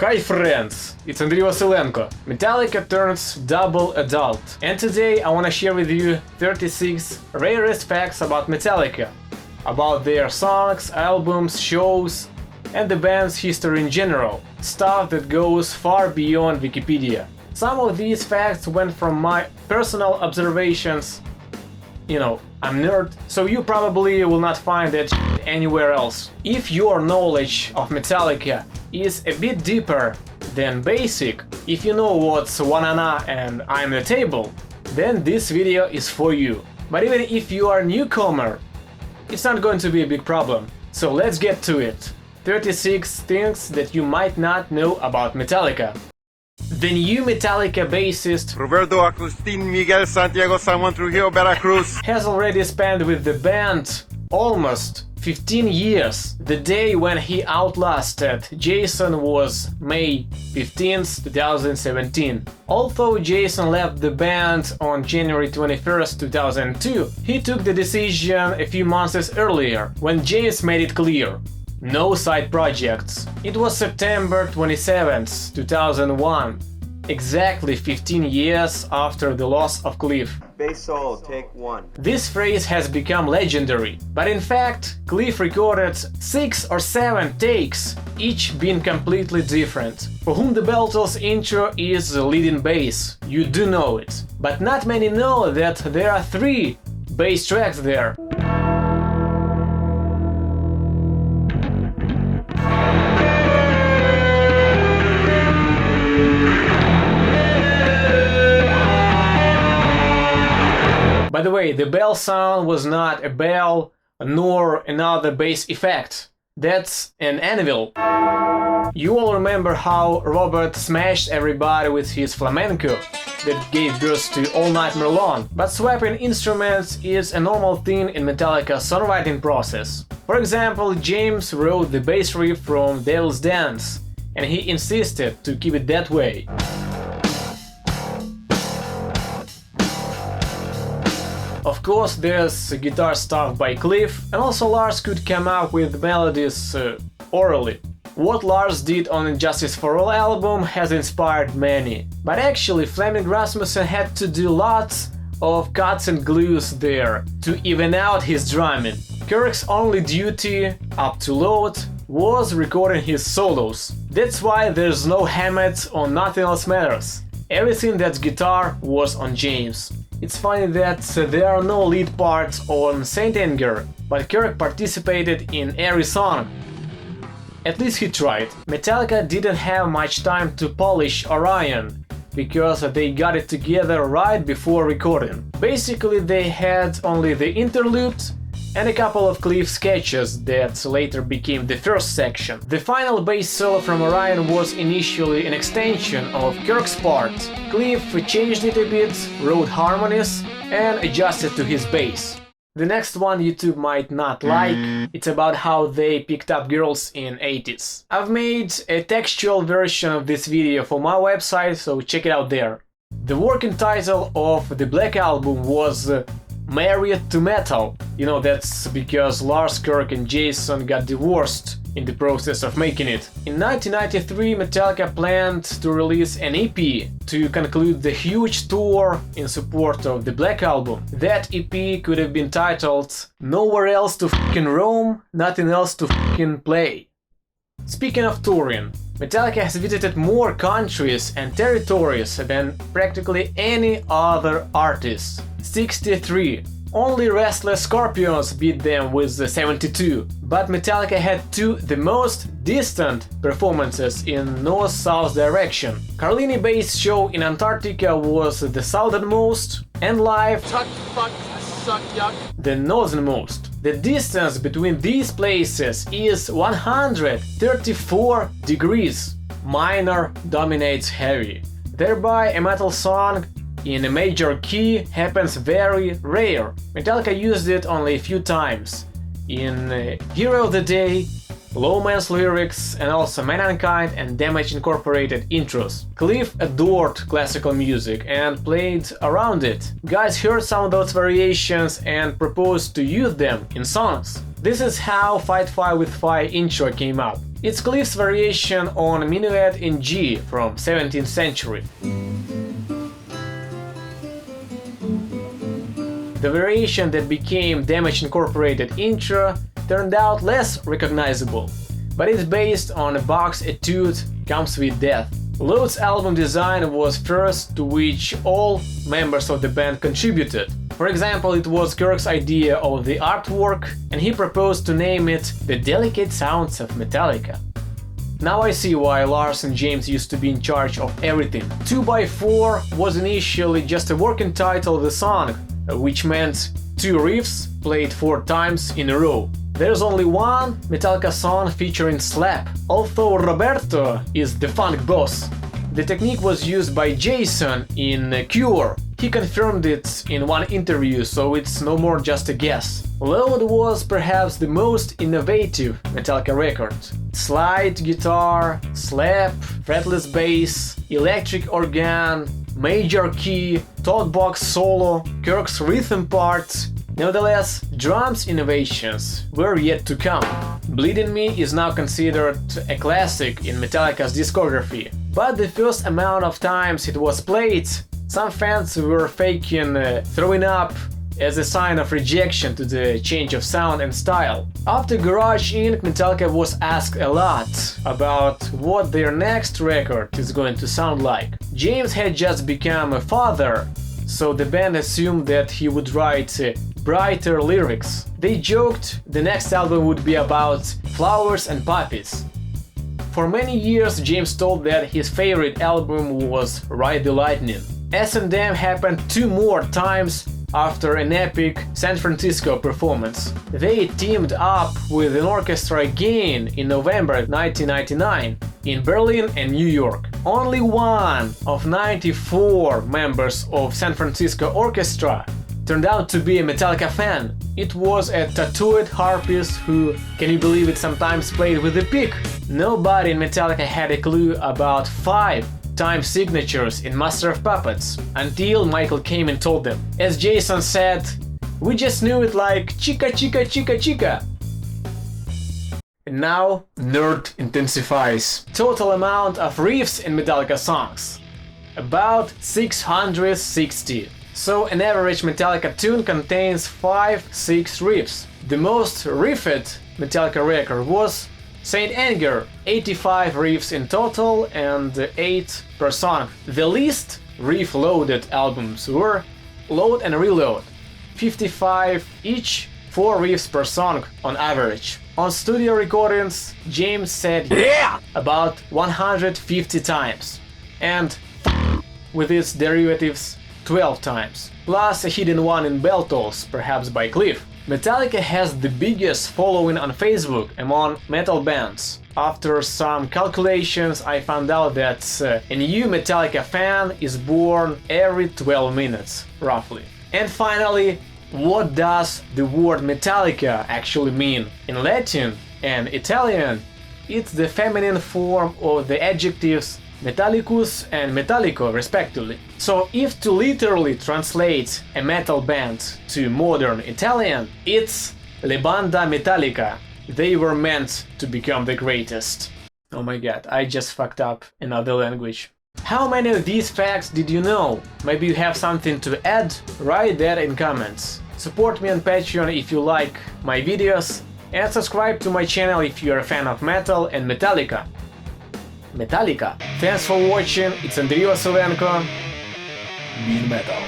Hi friends, it's Andriy Solomko. Metallica turns double adult, and today I wanna share with you 36 rarest facts about Metallica, about their songs, albums, shows, and the band's history in general, stuff that goes far beyond Wikipedia. Some of these facts went from my personal observations. You know, I'm nerd, so you probably will not find that shit anywhere else. If your knowledge of Metallica is a bit deeper than basic, if you know what's Wanana and I'm the Table, then this video is for you. But even if you are a newcomer, it's not going to be a big problem. So let's get to it. 36 things that you might not know about Metallica. The new Metallica bassist Roberto Agustin Miguel Santiago San Trujillo Veracruz has already spent with the band almost 15 years. The day when he outlasted Jason was May 15, 2017. Although Jason left the band on January 21, 2002, he took the decision a few months earlier, when James made it clear: no side projects. It was September 27, 2001, exactly 15 years after the loss of Cliff. Bass solo, take one. This phrase has become legendary, but in fact, Cliff recorded 6 or 7 takes, each being completely different. For whom the Beatles intro is leading bass, you do know it. But not many know that there are 3 bass tracks there. By the way, the bell sound was not a bell nor another bass effect. That's an anvil. You all remember how Robert smashed everybody with his flamenco that gave birth to All Nightmare Long, but swapping instruments is a normal thing in Metallica's songwriting process. For example, James wrote the bass riff from Devil's Dance, and he insisted to keep it that way. Of course, there's guitar stuff by Cliff, and also Lars could come up with melodies orally. What Lars did on Injustice for All album has inspired many, but actually Flemming Rasmussen had to do lots of cuts and glues there to even out his drumming. Kirk's only duty, up to load, was recording his solos. That's why there's no Hammett on Nothing Else Matters. Everything that's guitar was on James. It's funny that there are no lead parts on Saint Anger, but Kirk participated in every song. At least he tried. Metallica didn't have much time to polish Orion, because they got it together right before recording. Basically, they had only the interlude and a couple of Cliff sketches that later became the first section. The final bass solo from Orion was initially an extension of Kirk's part. Cliff changed it a bit, wrote harmonies, and adjusted to his bass. The next one YouTube might not like, it's about how they picked up girls in 80s. I've made a textual version of this video for my website, so check it out there. The working title of the Black Album was Married to Metal. You know, that's because Lars, Kirk and Jason got divorced in the process of making it. In 1993, Metallica planned to release an EP to conclude the huge tour in support of the Black Album. That EP could have been titled Nowhere Else to Fucking Roam, Nothing Else to Fucking Play. Speaking of touring, Metallica has visited more countries and territories than practically any other artist. 63. Only Restless Scorpions beat them with 72, but Metallica had 2 the most distant performances in north-south direction. Carlini Bay's show in Antarctica was the southernmost, and live the northernmost. The distance between these places is 134 degrees. Minor dominates heavy. Thereby, a metal song in a major key happens very rare. Metallica used it only a few times. In Hero of the Day, Low Man's Lyrics, and also Mankind and Damage Incorporated intros. Cliff adored classical music and played around it. Guys heard some of those variations and proposed to use them in songs. This is how Fight Fire with Fire intro came up. It's Cliff's variation on Minuet in G from 17th century. The variation that became Damage Incorporated intro turned out less recognizable, but it's based on a box etude Comes with Death. Load's album design was first, to which all members of the band contributed. For example, it was Kirk's idea of the artwork, and he proposed to name it The Delicate Sounds of Metallica. Now I see why Lars and James used to be in charge of everything. 2x4 was initially just a working title of the song, which meant 2 riffs played 4 times in a row. There's only one Metallica song featuring slap, although Roberto is the funk boss. The technique was used by Jason in Cure. He confirmed it in one interview, so it's no more just a guess. Load was perhaps the most innovative Metallica record. Slide guitar, slap, fretless bass, electric organ, major key, talkbox solo, Kirk's rhythm part. Nevertheless, drums innovations were yet to come. Bleed in Me is now considered a classic in Metallica's discography, but the first amount of times it was played, some fans were faking throwing up as a sign of rejection to the change of sound and style. After Garage Inc., Metallica was asked a lot about what their next record is going to sound like. James had just become a father, so the band assumed that he would write brighter lyrics. They joked the next album would be about flowers and puppies. For many years, James told that his favorite album was Ride the Lightning. S&M happened 2 more times after an epic San Francisco performance. They teamed up with an orchestra again in November 1999 in Berlin and New York. Only one of 94 members of San Francisco Orchestra turned out to be a Metallica fan. It was a tattooed harpist who, can you believe it, sometimes played with a pick. Nobody in Metallica had a clue about 5 time signatures in Master of Puppets until Michael came and told them. As Jason said, we just knew it like chica chica chica chica. And now, nerd intensifies. Total amount of riffs in Metallica songs. About 660. So an average Metallica tune contains 5-6 riffs. The most riffed Metallica record was Saint Anger, 85 riffs in total and 8 per song. The least riff-loaded albums were Load and Reload, 55 each, 4 riffs per song on average. On studio recordings, James said yeah about 150 times, and with its derivatives 12 times, plus a hidden one in bell tolls, perhaps by Cliff. Metallica has the biggest following on Facebook among metal bands. After some calculations, I found out that a new Metallica fan is born every 12 minutes, roughly. And finally, what does the word Metallica actually mean? In Latin and Italian, it's the feminine form of the adjectives Metallicus and Metallico, respectively. So if to literally translate a metal band to modern Italian, it's Le Banda Metallica. They were meant to become the greatest. Oh my god, I just fucked up another language. How many of these facts did you know? Maybe you have something to add? Write that in comments. Support me on Patreon if you like my videos, and subscribe to my channel if you are a fan of metal and Metallica. Thanks for watching, it's Andriy Solomko. Be metal.